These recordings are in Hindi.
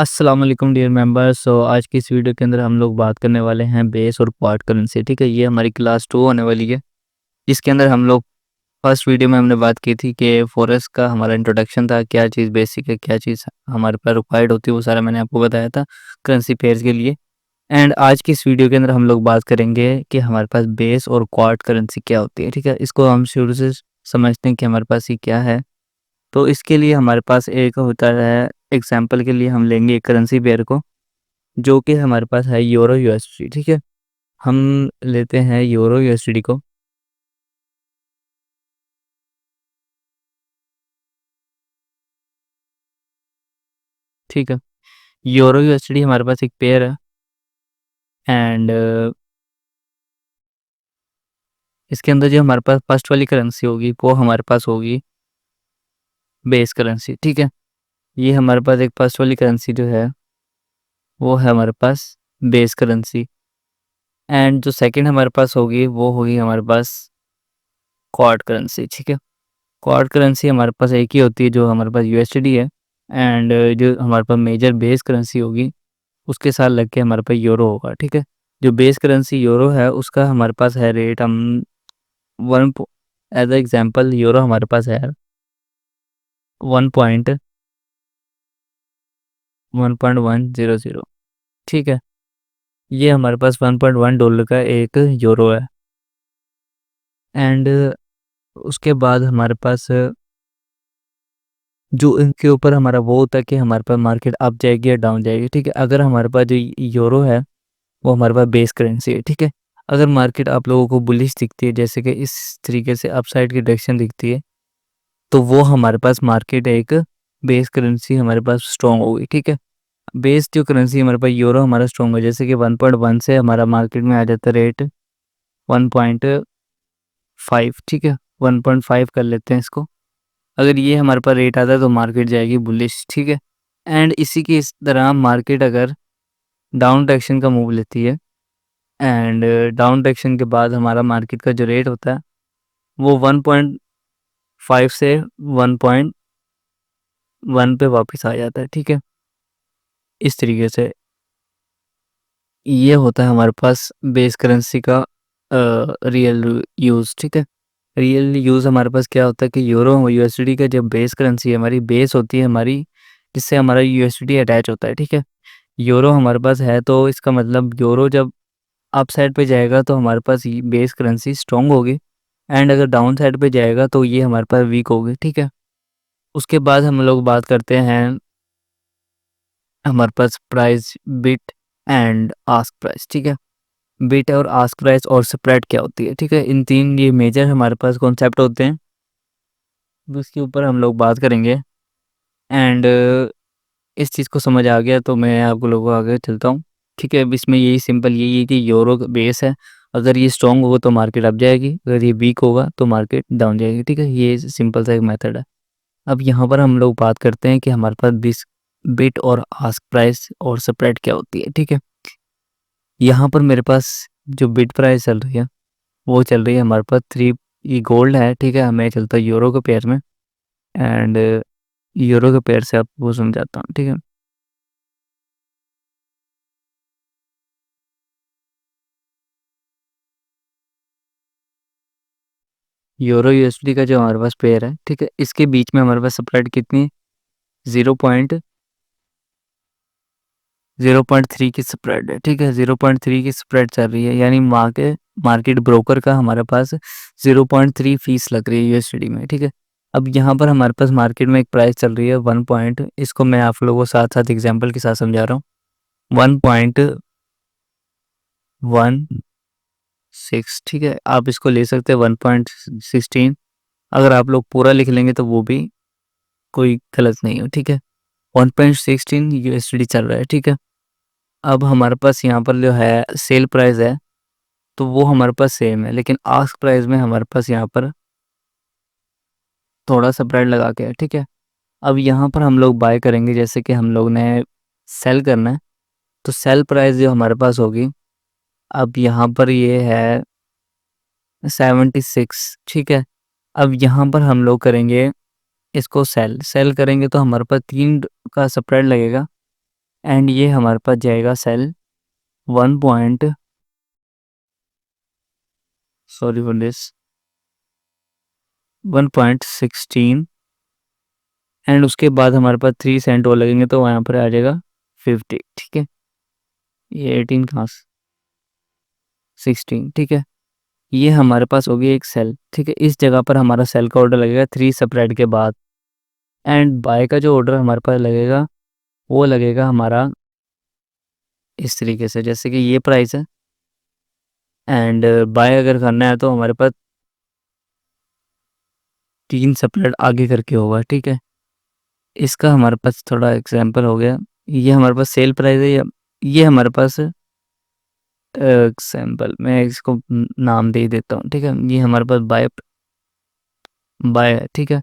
अस्सलाम वालेकुम डियर मेंबर्स। आज की इस वीडियो के अंदर हम लोग बात करने वाले हैं बेस और क्वाड करेंसी। ठीक है, ये हमारी क्लास 2 होने वाली है, जिसके अंदर हम लोग फर्स्ट वीडियो में हमने बात की थी कि फॉरेक्स का हमारा इंट्रोडक्शन था, क्या चीज़ बेसिक है, क्या चीज़ हमारे पास रिक्वायर्ड होती है, वो सारा मैंने आपको बताया था करेंसी पेयर्स के लिए। एंड आज की इस वीडियो के अंदर हम लोग बात करेंगे कि हमारे पास बेस और क्वाड करेंसी क्या होती है। ठीक है, इसको हम शुरू से समझते हैं कि हमारे पास ये क्या है। तो इसके लिए हमारे पास एक होता है, एग्जाम्पल के लिए हम लेंगे एक करेंसी पेयर को, जो कि हमारे पास है यूरो यूएसडी। ठीक है, हम लेते हैं यूरो यूएसडी को। ठीक है, यूरो यूएसडी हमारे पास एक पेयर है। एंड इसके अंदर जो हमारे पास फर्स्ट वाली करेंसी होगी वो हमारे पास होगी बेस करेंसी। ठीक है, ये हमारे पास एक फर्स्ट वाली करेंसी जो है वो है हमारे पास बेस करेंसी। एंड जो सेकंड हमारे पास होगी वो होगी हमारे पास क्वाड करेंसी। ठीक है, क्वाड करेंसी हमारे पास एक ही होती है जो हमारे पास यूएसडी है। एंड जो हमारे पास मेजर बेस करेंसी होगी उसके साथ लग के हमारे पास यूरो होगा। ठीक है, जो बेस करेंसी यूरो है उसका हमारे पास है रेट, हम one as a example euro हमारे पास है 1.100। ठीक है, ये हमारे पास $1.1 का एक यूरो है। एंड उसके बाद हमारे पास जो इनके ऊपर हमारा वो होता है कि हमारे पास मार्केट अप जाएगी या डाउन जाएगी। ठीक है, अगर हमारे पास जो यूरो है वो हमारे पास बेस करेंसी है। ठीक है, अगर मार्केट आप लोगों को बुलिश दिखती है, जैसे कि इस तरीके से अपसाइड की डायरेक्शन दिखती है, तो वो हमारे पास मार्केट एक बेस करेंसी हमारे पास स्ट्रॉन्ग होगी। ठीक है, बेस जो करेंसी हमारे पास यूरो हमारा स्ट्रॉन्ग है, जैसे कि 1.1 से हमारा मार्केट में आ जाता है रेट 1.5। ठीक है, 1.5 कर लेते हैं इसको। अगर ये हमारे पास रेट आता है तो मार्केट जाएगी बुलिश। ठीक है, एंड इसी की इस तरह मार्केट अगर डाउन डायरेक्शन का मूव लेती है, एंड डाउन डायरेक्शन के बाद हमारा मार्केट का जो रेट होता है वो 1.5 से 1.1 पे वापस आ जाता है। ठीक है, इस तरीके से ये होता है हमारे पास बेस करेंसी का रियल यूज़। ठीक है, रियल यूज़ हमारे पास क्या होता है कि यूरो यूएसडी का जब बेस करेंसी है, हमारी बेस होती है हमारी, जिससे हमारा यूएसडी अटैच होता है। ठीक है, यूरो हमारे पास है तो इसका मतलब यूरो जब अप साइड पे जाएगा तो हमारे पास ये बेस करेंसी स्ट्रॉन्ग होगी, एंड अगर डाउन साइड पे जाएगा तो ये हमारे पास वीक होगी। ठीक है, उसके बाद हम लोग बात करते हैं हमारे पास price bid and ask price. ठीक है, बिट और आस्क प्राइस और स्प्रेड क्या होती है। ठीक है, इन तीन ये मेजर हमारे पास कॉन्सेप्ट होते हैं, उसके ऊपर हम लोग बात करेंगे। एंड इस चीज़ को समझ आ गया तो मैं आप लोगों को आगे चलता हूँ। ठीक है, अब इसमें यही सिंपल यही है कि यूरो का बेस है, अगर ये स्ट्रॉन्ग होगा तो मार्केट अप जाएगी, अगर ये वीक होगा तो मार्केट डाउन जाएगी। ठीक है, ये सिंपल सा एक मेथड है। अब यहाँ पर हम लोग बात करते हैं कि हमारे पास बिस बिट और आस्क प्राइस और स्प्रेड क्या होती है। ठीक है, यहाँ पर मेरे पास जो बिट प्राइस चल रही है वो चल रही है हमारे पास 3, ये गोल्ड है। ठीक है, मैं चलता हूँ यूरो के पेयर में, एंड यूरो के पेयर से आपको समझाता हूँ। ठीक है, यूरो यूएसडी का जो हमारे पास पेयर है, ठीक है, इसके बीच में हमारे पास स्प्रेड कितनी है, 0.3 की स्प्रेड है। ठीक है, 0.3 की स्प्रेड चल रही है, यानी मार्केट ब्रोकर का हमारे पास 0.3 फीस लग रही है यूएसडी में। ठीक है, अब यहाँ पर हमारे पास मार्केट में एक प्राइस चल रही है 1 पॉइंट, इसको मैं आप लोगों को साथ साथ एग्जाम्पल के साथ समझा रहा हूँ। 1.16। ठीक है, आप इसको ले सकते हैं 1.16, अगर आप लोग पूरा लिख लेंगे तो वो भी कोई गलत नहीं हो। ठीक है, 1.16 यूएसडी चल रहा है। ठीक है, अब हमारे पास यहाँ पर जो है सेल प्राइस है तो वो हमारे पास सेम है, लेकिन आस्क प्राइस में हमारे पास यहाँ पर थोड़ा सा स्प्रेड लगा के है। ठीक है, अब यहाँ पर हम लोग बाय करेंगे, जैसे कि हम लोग ने सेल करना है तो सेल प्राइस जो हमारे पास होगी, अब यहाँ पर ये है 76। ठीक है, अब यहाँ पर हम लोग करेंगे इसको सेल करेंगे तो हमारे पास 3 का स्प्रेड लगेगा, एंड ये हमारे पास जाएगा sell 1 point, sorry for this, 1.16 and उसके बाद हमारे पास 3 सेंट और लगेंगे तो वहाँ पर आ जाएगा 50। ठीक है, ये 18 कहाँ से 16। ठीक है, ये हमारे पास होगी एक सेल। ठीक है, इस जगह पर हमारा सेल का ऑर्डर लगेगा 3 स्प्रेड के बाद, एंड बाय का जो ऑर्डर हमारे पास लगेगा वो लगेगा हमारा इस तरीके से, जैसे कि ये प्राइस है एंड बाय अगर करना है तो हमारे पास 3 स्प्रेड आगे करके होगा। ठीक है, इसका हमारे पास थोड़ा एग्जांपल हो गया। ये हमारे पास सेल प्राइस है, ये हमारे पास एग्जांपल, मैं इसको नाम दे देता हूँ। ठीक है, ये हमारे पास बाय बाय है। ठीक है,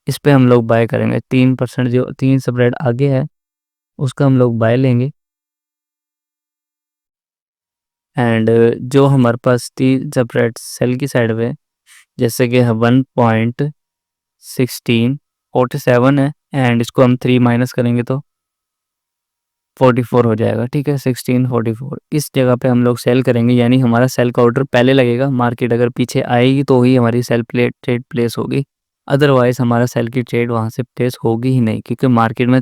इस पे हम लोग बाय करेंगे 3%, जो 3 स्प्रेड आगे है उसका हम लोग बाय लेंगे, एंड जो हमारे पास 3 स्प्रेड सेल की साइड पे, जैसे कि 1.1647 है एंड इसको हम 3 माइनस करेंगे तो 44 हो जाएगा। ठीक है, 1644 इस जगह पे हम लोग सेल करेंगे, यानी हमारा सेल का ऑर्डर पहले लगेगा। मार्केट अगर पीछे आएगी तो ही हमारी सेल ट्रेड प्लेस होगी, अदरवाइज हमारा सेल की ट्रेड वहाँ से प्लेस होगी ही नहीं, क्योंकि मार्केट में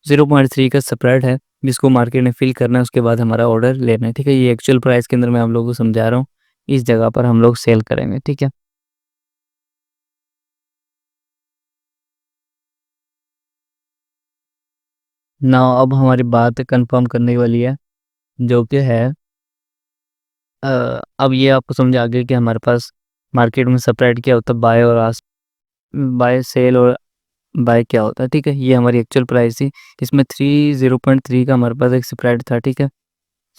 0.3 का स्प्रेड है जिसको मार्केट ने फिल करना है, उसके बाद हमारा ऑर्डर लेना है। ठीक है, ये एक्चुअल प्राइस के अंदर मैं आप लोगों को समझा रहा हूँ, इस जगह पर हम लोग सेल करेंगे। ठीक है, ना अब हमारी बात कंफर्म करने वाली है, जो कि है अब ये आपको समझ आ गया कि हमारे पास मार्केट में स्प्रेड क्या होता है, बाय सेल और बाय क्या होता है। ठीक है, ये हमारी एक्चुअल प्राइस थी, इसमें 0.3 का हमारे पास एक स्प्रेड था। ठीक है,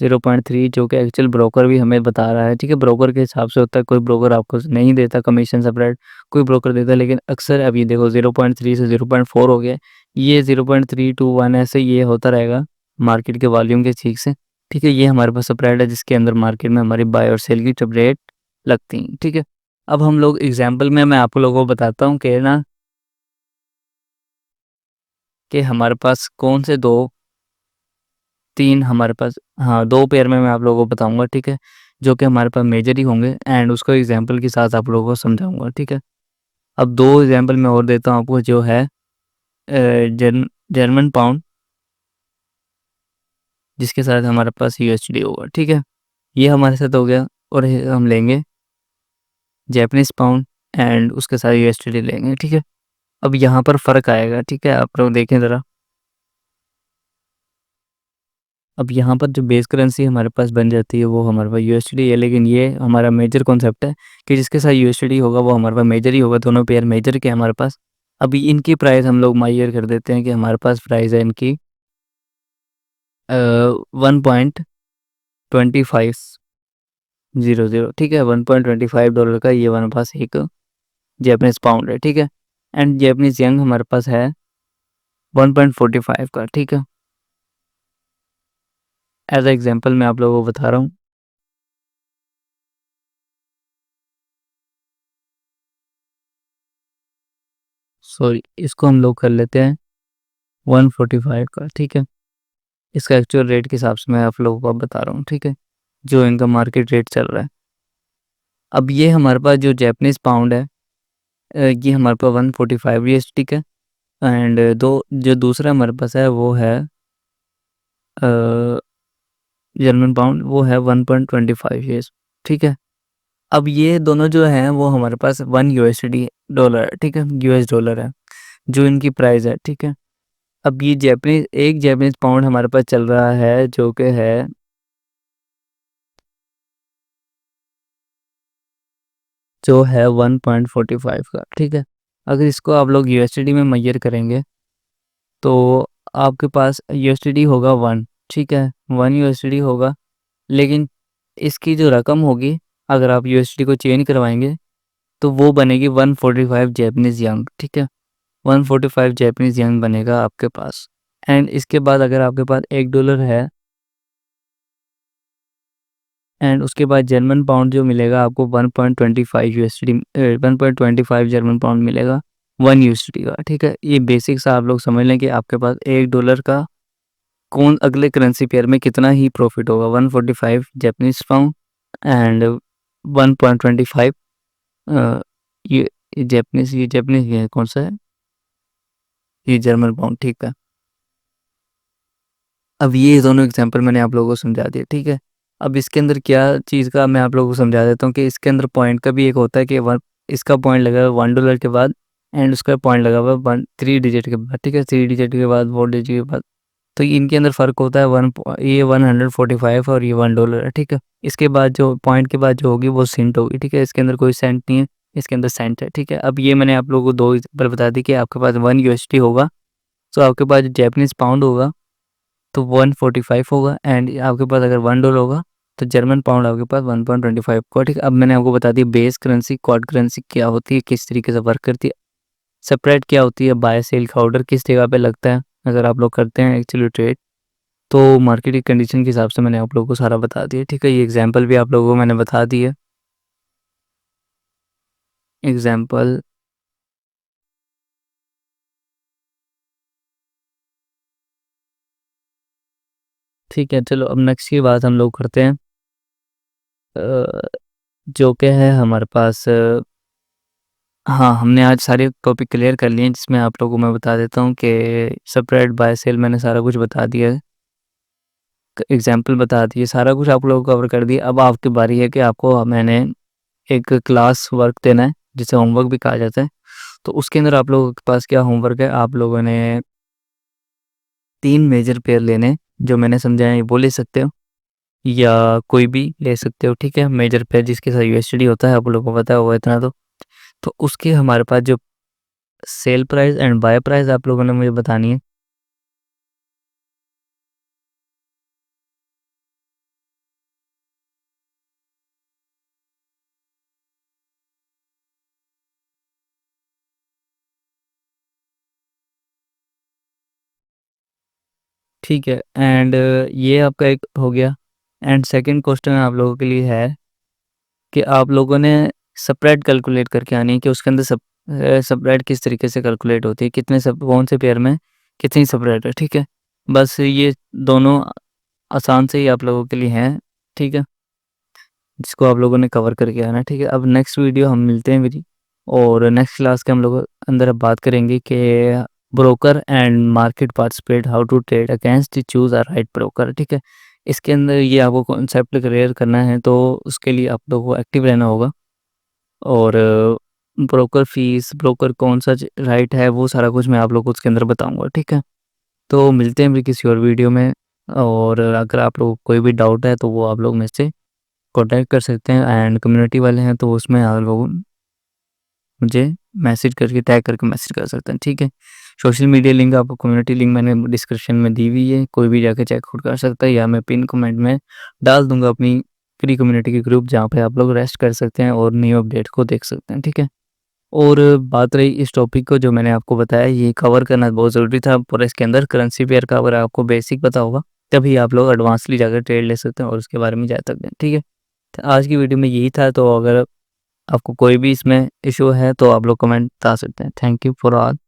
0.3 जो कि एक्चुअल ब्रोकर भी हमें बता रहा है। ठीक है, ब्रोकर के हिसाब से होता है, कोई ब्रोकर आपको नहीं देता कमीशन स्प्रेड, कोई ब्रोकर देता है, लेकिन अक्सर अभी देखो 0.3 से 0.4 हो गया, ये 0.321 ऐसे ये होता रहेगा मार्केट के वॉल्यूम के ठीक से। ठीक है, ये हमारे पास स्प्रेड है जिसके अंदर मार्केट में हमारी बाय और सेल की रेट लगती हैं। ठीक है, अब हम लोग एग्जाम्पल में मैं आप लोगों को बताता हूँ कि ना कि हमारे पास कौन से दो तीन हमारे पास, हाँ 2 पेयर में मैं आप लोगों को बताऊँगा। ठीक है, जो कि हमारे पास मेजर ही होंगे एंड उसको एग्जांपल के साथ आप लोगों को समझाऊँगा। ठीक है, अब 2 एग्जांपल मैं और देता हूँ आपको, जो है जर्मन पाउंड जिसके साथ हमारे पास यूएसडी होगा। ठीक है, ये हमारे साथ हो गया, और हम लेंगे जैपनीज़ पाउंड एंड उसके साथ यूएसडी लेंगे। ठीक है, अब यहाँ पर फ़र्क आएगा। ठीक है, आप लोग देखें ज़रा, अब यहाँ पर जो बेस करेंसी हमारे पास बन जाती है वो हमारे पास यूएसडी है, लेकिन ये हमारा मेजर कॉन्सेप्ट है कि जिसके साथ यूएसडी होगा वो हमारे पास मेजर ही होगा, दोनों पेयर मेजर के हमारे पास। अभी इनकी प्राइस हम लोग माइयर कर देते हैं कि हमारे पास प्राइस है इनकी 1.2500। ठीक है, $1.25 का ये हमारे पास एक जैपनीज पाउंड है। ठीक है, एंड जैपनीज यंग हमारे पास है 1.45 का। ठीक है, एज एग्जाम्पल मैं आप लोगों को बता रहा हूँ। सॉरी, इसको हम लोग कर लेते हैं 145 का। ठीक है, इसका एक्चुअल रेट के हिसाब से मैं आप लोगों को अब बता रहा हूँ। ठीक है, जो इनका मार्केट रेट चल रहा है। अब ये हमारे पास जो जैपनीज़ पाउंड है, ये हमारे पास 145 यूएस। ठीक है, एंड जो दूसरा हमारे पास है वो है जर्मन पाउंड, वो है 1.25 यूएस। ठीक है, अब ये दोनों जो हैं वो हमारे पास 1 यूएसडी डॉलर, ठीक है, यूएस डॉलर है जो इनकी प्राइस है। ठीक है, अब ये एक जैपनीज पाउंड हमारे पास चल रहा है जो कि है जो है 1.45 का। ठीक है, अगर इसको आप लोग यूएसडी में मेजर करेंगे तो आपके पास यूएसडी होगा 1। ठीक है, 1 यूएसडी होगा, लेकिन इसकी जो रकम होगी अगर आप यूएसडी को चेंज करवाएंगे तो वो बनेगी 145 जैपनीज यंग। ठीक है, 145 जैपनीज यंग बनेगा आपके पास, एंड इसके बाद अगर आपके पास $1 है एंड उसके बाद जर्मन पाउंड जो मिलेगा आपको 1.25 यूएसडी, 1.25 जर्मन पाउंड मिलेगा 1 यूएसडी का। ठीक है, ये बेसिक सा आप लोग समझ लें कि आपके पास $1 का कौन अगले करेंसी पेयर में कितना ही प्रॉफिट होगा, 145 जापानीज पाउंड एंड 1.25 ये जापानीज ये कौन सा है, ये जर्मन पाउंड, ठीक है। अब ये दोनों एग्जांपल मैंने आप लोगों को समझा दिया, ठीक है। अब इसके अंदर क्या चीज़ का मैं आप लोगों को समझा देता हूँ कि इसके अंदर पॉइंट का भी एक होता है कि वन, इसका पॉइंट लगा हुआ $1 के बाद एंड उसका पॉइंट लगा हुआ वन 3 डिजिट के बाद, ठीक है, 3 डिजिट के बाद 4 डिजिट के बाद। तो इनके अंदर फ़र्क होता है ये 145 और ये $1 है, ठीक है। इसके बाद जो पॉइंट के बाद जो होगी वो सेंट होगी, ठीक है। इसके अंदर कोई सेंट नहीं है, इसके अंदर सेंट है, ठीक है। अब ये मैंने आप लोगों को 2 एग्जांपल बता दी कि आपके पास 1 USD होगा, तो आपके पास जैपनीज़ पाउंड होगा तो 145 होगा एंड आपके पास अगर $1 होगा तो जर्मन पाउंड आपके पास 1.25 का, ठीक है। अब मैंने आपको बता दिया बेस करेंसी, क्वाड करेंसी क्या होती है, किस तरीके से वर्क करती है, स्प्रेड क्या होती है, बाय सेल का ऑर्डर किस जगह पे लगता है अगर आप लोग करते हैं एक्चुअली ट्रेड। तो मार्केट की कंडीशन के हिसाब से मैंने आप लोगों को सारा बता दिया, ठीक है। ये एग्जांपल भी आप लोगों को मैंने बता दी है, एग्जांपल ठीक है। चलो अब नेक्स्ट की बात हम लोग करते हैं, जो कि है हमारे पास हाँ, हमने आज सारे टॉपिक क्लियर कर लिए हैं, जिसमें आप लोगों को मैं बता देता हूँ कि स्प्रेड बाय सेल मैंने सारा कुछ बता दिया है, एग्जांपल बता दिए, सारा कुछ आप लोगों को कवर कर दिया। अब आपकी बारी है कि आपको मैंने एक क्लास वर्क देना है, जिसे होमवर्क भी कहा जाता है। तो उसके अंदर आप लोगों के पास क्या होमवर्क है, आप लोगों ने 3 मेजर पेयर लेने हैं, जो मैंने समझाया है वो ले सकते हो या कोई भी ले सकते हो, ठीक है। मेजर पेयर जिसके साथ यूएसडी होता है, आप लोगों को पता होगा इतना तो उसके हमारे पास जो sell price and buy price आप लोगों ने मुझे बतानी है। ठीक है एंड ये आपका एक हो गया एंड सेकंड क्वेश्चन आप लोगों के लिए है कि आप लोगों ने स्प्रेड कैलकुलेट करके आनी है कि उसके अंदर स्प्रेड किस तरीके से कैलकुलेट होती है, कितने सब कौन से पेयर में कितनी स्प्रेड है, ठीक है। बस ये दोनों आसान से ही आप लोगों के लिए हैं, ठीक है, जिसको आप लोगों ने कवर करके आना है, ठीक है। अब नेक्स्ट वीडियो हम मिलते हैं मेरी, और नेक्स्ट क्लास के हम लोग अंदर अब बात करेंगे कि broker and market participate how to trade against choose a right broker, ठीक है। इसके अंदर ये आपको कॉन्सेप्ट क्लियर करना है, तो उसके लिए आप लोगों को एक्टिव रहना होगा और ब्रोकर फीस, ब्रोकर कौन सा राइट है, वो सारा कुछ मैं आप लोग को उसके अंदर बताऊंगा, ठीक है। तो मिलते हैं फिर किसी और वीडियो में, और अगर आप लोग कोई भी डाउट है तो वो आप लोग मुझसे कॉन्टैक्ट कर सकते हैं एंड कम्युनिटी वाले हैं तो उसमें आप लोग मुझे मैसेज करके टैग करके मैसेज कर सकते हैं, ठीक है। सोशल मीडिया लिंक आपको कम्युनिटी लिंक मैंने डिस्क्रिप्शन में दी हुई है, कोई भी जाके चेकआउट कर सकता है या मैं पिन कमेंट में डाल दूंगा अपनी फ्री कम्युनिटी की ग्रुप, जहाँ पे आप लोग रेस्ट कर सकते हैं और न्यू अपडेट को देख सकते हैं, ठीक है। और बात रही इस टॉपिक को जो मैंने आपको बताया, ये कवर करना बहुत ज़रूरी था, पर इसके अंदर करेंसी पेयर का अगर आपको बेसिक पता होगा तभी आप लोग एडवांसली जाकर ट्रेड ले सकते हैं और उसके बारे में जा सकते हैं, ठीक है। तो आज की वीडियो में यही था, तो अगर आपको कोई भी इसमें इशू है तो आप लोग कमेंट बता सकते हैं। Thank you for all.